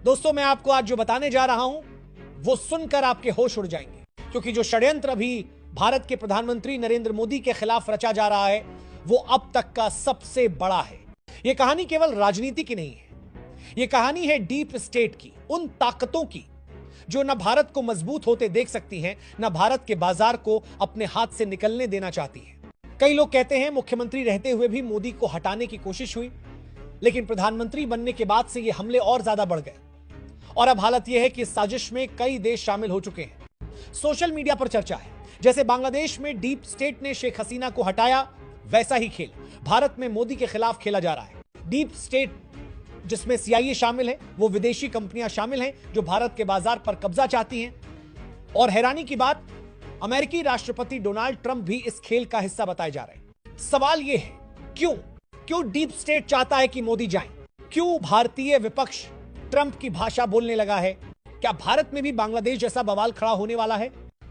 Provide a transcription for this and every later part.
दोस्तों, मैं आपको आज जो बताने जा रहा हूं वो सुनकर आपके होश उड़ जाएंगे, क्योंकि जो षड्यंत्र अभी भारत के प्रधानमंत्री नरेंद्र मोदी के खिलाफ रचा जा रहा है वो अब तक का सबसे बड़ा है। यह कहानी केवल राजनीति की नहीं है, यह कहानी है डीप स्टेट की, उन ताकतों की जो न भारत को मजबूत होते देख सकती हैं, न भारत के बाजार को अपने हाथ से निकलने देना चाहती हैं। कई लोग कहते हैं मुख्यमंत्री रहते हुए भी मोदी को हटाने की कोशिश हुई, लेकिन प्रधानमंत्री बनने के बाद से ये हमले और ज्यादा बढ़ गए और अब हालत यह है कि इस साजिश में कई देश शामिल हो चुके हैं। सोशल मीडिया पर चर्चा है, जैसे बांग्लादेश में डीप स्टेट ने शेख हसीना को हटाया, वैसा ही खेल भारत में मोदी के खिलाफ खेला जा रहा है। डीप स्टेट जिसमें CIA शामिल है, वो विदेशी कंपनियां शामिल हैं जो भारत के बाजार पर कब्जा चाहती हैं। और हैरानी की बात, अमेरिकी राष्ट्रपति डोनाल्ड ट्रंप भी इस खेल का हिस्सा बताए जा रहे हैं। सवाल यह है, क्यों डीप स्टेट चाहता है कि मोदी जाएं? क्यों भारतीय विपक्ष ट्रंप की भाषा बोलने लगा है? क्या भारत में भी बांग्लादेश जैसा बवाल खड़ा होने वाला है?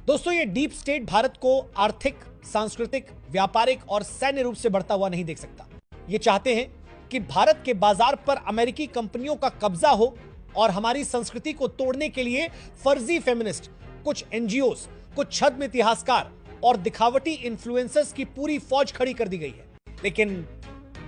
दोस्तों, ये डीप स्टेट भारत को आर्थिक, सांस्कृतिक, व्यापारिक और सैन्य रूप से बढ़ता हुआ नहीं देख सकता। ये चाहते हैं कि भारत के बाजार पर अमेरिकी कंपनियों का कब्जा हो और हमारी संस्कृति को तोड़ने के लिए फर्जी फेमिनिस्ट, कुछ NGOs, कुछ छद्म इतिहासकार और दिखावटी इन्फ्लुएंसर्स की पूरी फौज खड़ी कर दी गई है। लेकिन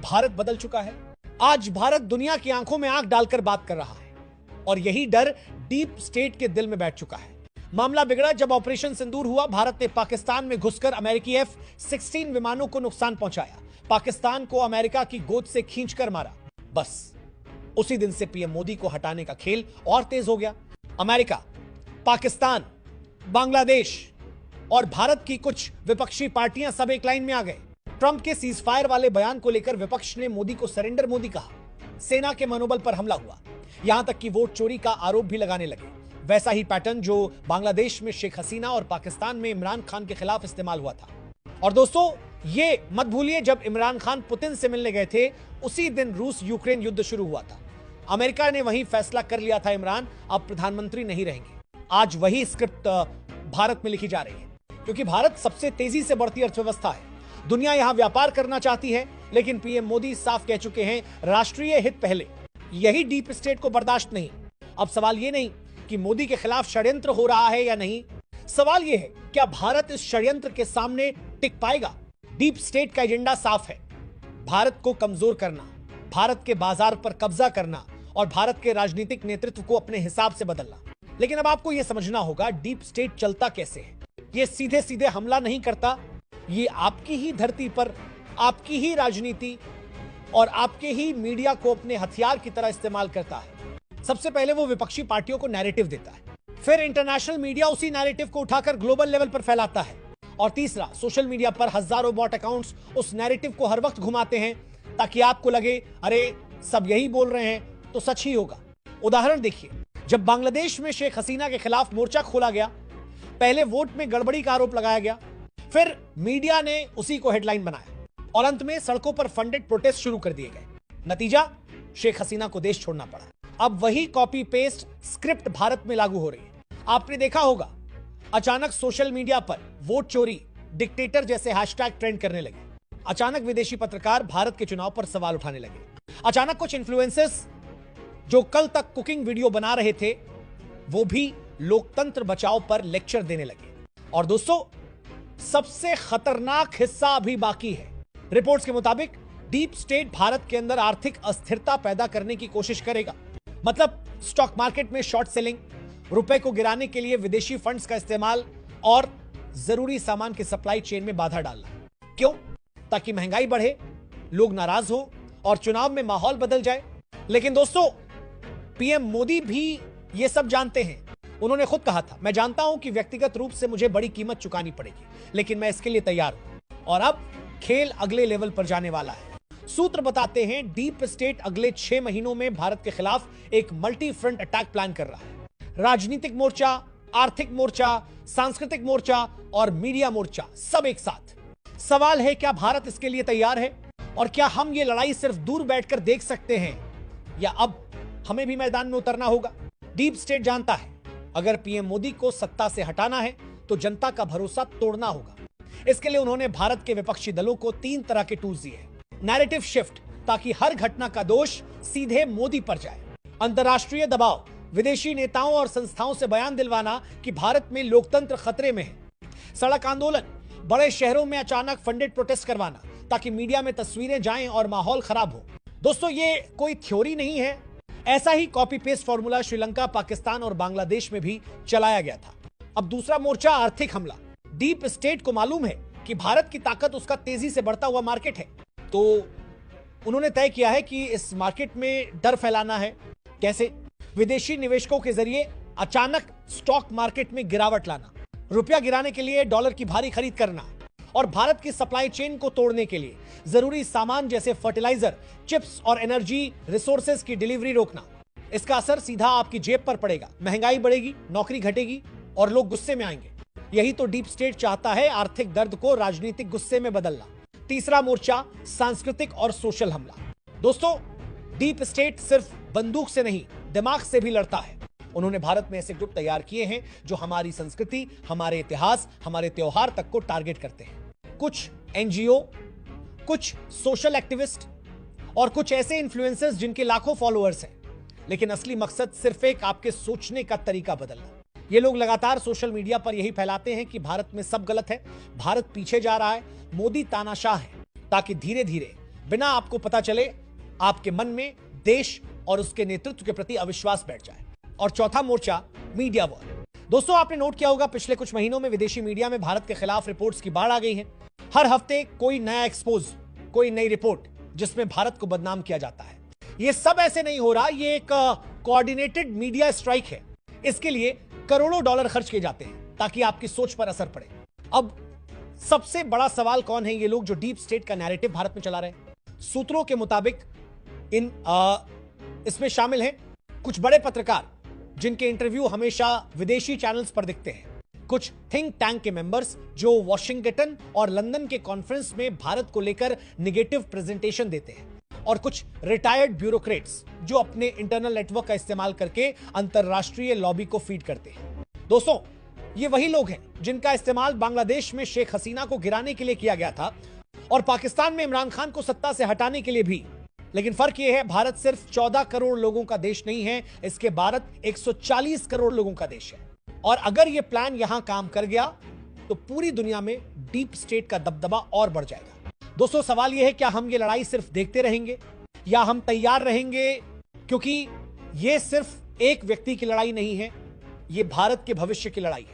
भारत बदल चुका है। आज भारत दुनिया की आंखों में आंख डालकर बात कर रहा है और यही डर डीप स्टेट के दिल में बैठ चुका है। मामला बिगड़ा जब ऑपरेशन सिंदूर हुआ। भारत ने पाकिस्तान में घुसकर अमेरिकी F-16 विमानों को नुकसान पहुंचाया, पाकिस्तान को अमेरिका की गोद से खींचकर मारा। बस उसी दिन से पीएम मोदी को हटाने का खेल और तेज हो गया। अमेरिका, पाकिस्तान, बांग्लादेश और भारत की कुछ विपक्षी पार्टियां सब एक लाइन में आ गए। ट्रंप के सीजफायर वाले बयान को लेकर विपक्ष ने मोदी को सरेंडर मोदी कहा, सेना के मनोबल पर हमला हुआ, यहां तक कि वोट चोरी का आरोप भी लगाने लगे। वैसा ही पैटर्न जो बांग्लादेश में शेख हसीना और पाकिस्तान में इमरान खान के खिलाफ इस्तेमाल हुआ था। और दोस्तों, ये मत भूलिए, जब इमरान खान पुतिन से मिलने गए थे उसी दिन रूस यूक्रेन युद्ध शुरू हुआ था। अमेरिका ने वहीं फैसला कर लिया था, इमरान अब प्रधानमंत्री नहीं रहेंगे। आज वही स्क्रिप्ट भारत में लिखी जा रही है, क्योंकि भारत सबसे तेजी से बढ़ती अर्थव्यवस्था है। दुनिया यहां व्यापार करना चाहती है, लेकिन पीएम मोदी साफ कह चुके हैं, राष्ट्रीय हित पहले। यही डीप स्टेट को बर्दाश्त नहीं। अब सवाल यह नहीं कि मोदी के खिलाफ षड्यंत्र हो रहा है या नहीं, सवाल यह है क्या भारत इस षड्यंत्र के सामने टिक पाएगा? डीप स्टेट का एजेंडा साफ है, भारत को कमजोर करना, भारत के बाजार पर कब्जा करना और भारत के राजनीतिक नेतृत्व को अपने हिसाब से बदलना। लेकिन अब आपको यह समझना होगा डीप स्टेट चलता कैसे है। यह सीधे सीधे हमला नहीं करता, ये आपकी ही धरती पर आपकी ही राजनीति और आपके ही मीडिया को अपने हथियार की तरह इस्तेमाल करता है। सबसे पहले वो विपक्षी पार्टियों को नैरेटिव देता है, फिर इंटरनेशनल मीडिया उसी नैरेटिव को उठाकर ग्लोबल लेवल पर फैलाता है, और तीसरा सोशल मीडिया पर हजारों बॉट अकाउंट्स उस नैरेटिव को हर वक्त घुमाते हैं ताकि आपको लगे अरे सब यही बोल रहे हैं तो सच ही होगा। उदाहरण देखिए, जब बांग्लादेश में शेख हसीना के खिलाफ मोर्चा खोला गया, पहले वोट में गड़बड़ी का आरोप लगाया गया, फिर मीडिया ने उसी को हेडलाइन बनाया और अंत में सड़कों पर फंडेड प्रोटेस्ट शुरू कर दिए गए। नतीजा, शेख हसीना को देश छोड़ना पड़ा। अब वही कॉपी पेस्ट स्क्रिप्ट भारत में लागू हो रही है। आपने देखा होगा, अचानक सोशल मीडिया पर वोट चोरी, डिक्टेटर जैसे हैशटैग ट्रेंड करने लगे। अचानक विदेशी पत्रकार भारत के चुनाव पर सवाल उठाने लगे। अचानक कुछ इन्फ्लुएंसर्स जो कल तक कुकिंग वीडियो बना रहे थे वो भी लोकतंत्र बचाओ पर लेक्चर देने लगे। और दोस्तों, सबसे खतरनाक हिस्सा अभी बाकी है। रिपोर्ट्स के मुताबिक डीप स्टेट भारत के अंदर आर्थिक अस्थिरता पैदा करने की कोशिश करेगा। मतलब स्टॉक मार्केट में शॉर्ट सेलिंग, रुपए को गिराने के लिए विदेशी फंड्स का इस्तेमाल और जरूरी सामान की सप्लाई चेन में बाधा डालना। क्यों? ताकि महंगाई बढ़े, लोग नाराज हो और चुनाव में माहौल बदल जाए। लेकिन दोस्तों, पीएम मोदी भी ये सब जानते हैं। उन्होंने खुद कहा था, मैं जानता हूं कि व्यक्तिगत रूप से मुझे बड़ी कीमत चुकानी पड़ेगी, लेकिन मैं इसके लिए तैयार हूं। और अब खेल अगले लेवल पर जाने वाला है। सूत्र बताते हैं डीप स्टेट अगले 6 महीनों में भारत के खिलाफ एक मल्टी फ्रंट अटैक प्लान कर रहा है। राजनीतिक मोर्चा, आर्थिक मोर्चा, सांस्कृतिक मोर्चा और मीडिया मोर्चा सब एक साथ। सवाल है, क्या भारत इसके लिए तैयार है? और क्या हम ये लड़ाई सिर्फ दूर बैठकर देख सकते हैं या अब हमें भी मैदान में उतरना होगा? डीप स्टेट जानता है, अगर पीएम मोदी को सत्ता से हटाना है तो जनता का भरोसा तोड़ना होगा। इसके लिए उन्होंने भारत के विपक्षी दलों को 3 तरह के टूल्स दिए हैं। नैरेटिव शिफ्ट, ताकि हर घटना का दोष सीधे मोदी पर जाए। अंतर्राष्ट्रीय दबाव, विदेशी नेताओं और संस्थाओं से बयान दिलवाना कि भारत में लोकतंत्र खतरे में है, सड़क आंदोलन, बड़े शहरों में अचानक फंडेड प्रोटेस्ट करवाना ताकि मीडिया में तस्वीरें जाएं और माहौल खराब हो। दोस्तों, ये कोई थ्योरी नहीं है, ऐसा ही copy paste formula Sri Lanka, Pakistan और बांग्लादेश में भी चलाया गया था। अब दूसरा मोर्चा, आर्थिक हमला। डीप स्टेट को मालूम है कि भारत की ताकत उसका तेजी से बढ़ता हुआ मार्केट है, तो उन्होंने तय किया है कि इस मार्केट में डर फैलाना है। कैसे? विदेशी निवेशकों के जरिए अचानक स्टॉक मार्केट में गिरावट लाना, रुपया गिराने के लिए डॉलर की भारी खरीद करना और भारत की सप्लाई चेन को तोड़ने के लिए जरूरी सामान जैसे फर्टिलाइजर, चिप्स और एनर्जी रिसोर्सेज की डिलीवरी रोकना। इसका असर सीधा आपकी जेब पर पड़ेगा, महंगाई बढ़ेगी, नौकरी घटेगी और लोग गुस्से में आएंगे। यही तो डीप स्टेट चाहता है, आर्थिक दर्द को राजनीतिक गुस्से में बदलना। तीसरा मोर्चा, सांस्कृतिक और सोशल हमला। दोस्तों, डीप स्टेट सिर्फ बंदूक से नहीं, दिमाग से भी लड़ता है। उन्होंने भारत में ऐसे ग्रुप तैयार किए हैं जो हमारी संस्कृति, हमारे इतिहास, हमारे त्योहार तक को टारगेट करते हैं। कुछ एनजीओ, कुछ सोशल एक्टिविस्ट और कुछ ऐसे इन्फ्लुएंसर्स जिनके लाखों फॉलोअर्स हैं, लेकिन असली मकसद सिर्फ एक आपके सोचने का तरीका बदलना। ये लोग लगातार सोशल मीडिया पर यही फैलाते हैं कि भारत में सब गलत है, भारत पीछे जा रहा है, मोदी तानाशाह है, ताकि धीरे धीरे बिना आपको पता चले आपके मन में देश और उसके नेतृत्व के प्रति अविश्वास बैठ जाए। और चौथा मोर्चा, मीडिया वॉर। दोस्तों, आपने नोट किया होगा पिछले कुछ महीनों में विदेशी मीडिया में भारत के खिलाफ रिपोर्ट्स की बाढ़ आ गई है। हर हफ्ते कोई नया एक्सपोज, कोई नई रिपोर्ट जिसमें भारत को बदनाम किया जाता है। यह सब ऐसे नहीं हो रहा, यह एक कोऑर्डिनेटेड मीडिया स्ट्राइक है। इसके लिए करोड़ों डॉलर खर्च किए जाते हैं ताकि आपकी सोच पर असर पड़े। अब सबसे बड़ा सवाल, कौन है ये लोग जो डीप स्टेट का नैरेटिव भारत में चला रहे हैं? सूत्रों के मुताबिक इसमें शामिल हैं कुछ बड़े पत्रकार जिनके इंटरव्यू हमेशा विदेशी चैनल्स पर दिखते हैं, कुछ थिंक टैंक के मेंबर्स जो वॉशिंगटन और लंदन के कॉन्फ्रेंस में भारत को लेकर नेगेटिव प्रेजेंटेशन देते हैं, और कुछ रिटायर्ड ब्यूरोक्रेट्स जो अपने इंटरनल नेटवर्क का इस्तेमाल करके अंतरराष्ट्रीय लॉबी को फीड करते हैं। दोस्तों, ये वही लोग हैं जिनका इस्तेमाल बांग्लादेश में शेख हसीना को गिराने के लिए किया गया था और पाकिस्तान में इमरान खान को सत्ता से हटाने के लिए भी। लेकिन फर्क यह है, भारत सिर्फ 14 करोड़ लोगों का देश नहीं है, इसके भारत 140 करोड़ लोगों का देश है। और अगर यह प्लान यहां काम कर गया तो पूरी दुनिया में डीप स्टेट का दबदबा और बढ़ जाएगा। दोस्तों, सवाल यह है, क्या हम ये लड़ाई सिर्फ देखते रहेंगे या हम तैयार रहेंगे? क्योंकि यह सिर्फ एक व्यक्ति की लड़ाई नहीं है, यह भारत के भविष्य की लड़ाई है।